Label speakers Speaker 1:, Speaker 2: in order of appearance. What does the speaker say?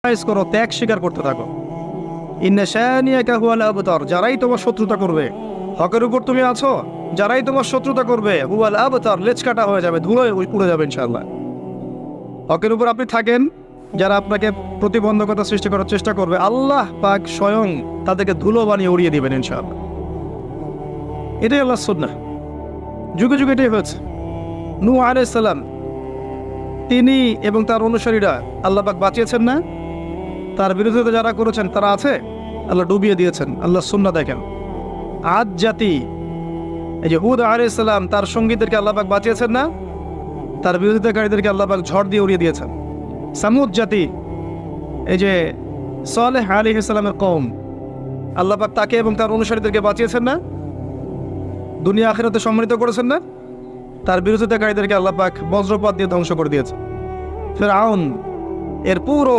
Speaker 1: করো, ত্যাগ স্বীকার করতে থাকো। ইন্না শানিয়াকা হুয়াল আবতার, যারাই তোমার শত্রুতা করবে, হকের উপর তুমি আছো, যারাই তোমার শত্রুতা করবে হুয়াল আবতার, লেজ কাটা হয়ে যাবে, ধুলোয় উড়ে যাবে ইনশাআল্লাহ। হকের উপর আপনি থাকেন, যারা আপনাকে প্রতিবন্ধকতা সৃষ্টি করার চেষ্টা করবে, আল্লাহ পাক স্বয়ং তাদেরকে ধুলো বানিয়ে উড়িয়ে দিবেন ইনশাআল্লাহ। এটাই আল্লাহর সুন্নাহ, যুগে যুগে এটাই হয়েছে। নূহ আলাইহিস সালাম, তিনি এবং তার অনুসারীরা আল্লাহ পাক বাঁচিয়েছেন না? তার বিরোধিতা যারা করেছেন তারা আছে, আল্লাহ ডুবিয়ে দিয়েছেন। আল্লাহ সুন্নাহ দেখেন। আদ জাতি, এই যে হুদ আলাইহিস সালাম, তার সঙ্গীদেরকে আল্লাহ পাক বাঁচিয়েছেন না? তার বিরোধিতাকারীদেরকে আল্লাহ পাক ঝড় দিয়ে উড়িয়ে দিয়েছেন। সামুদ জাতি, এই যে সালেহ আলাইহিস সালামের কওম, আল্লাহ পাক তাকে এবং তার অনুসারীদেরকে বাঁচিয়েছেন না? দুনিয়া আখিরাতে সম্মানিত করেছেন না? তার বিরোধিতাকারীদেরকে আল্লাহ পাক বজ্রপাত দিয়ে ধ্বংস করে দিয়েছে। ফিরআউন, এর পুরো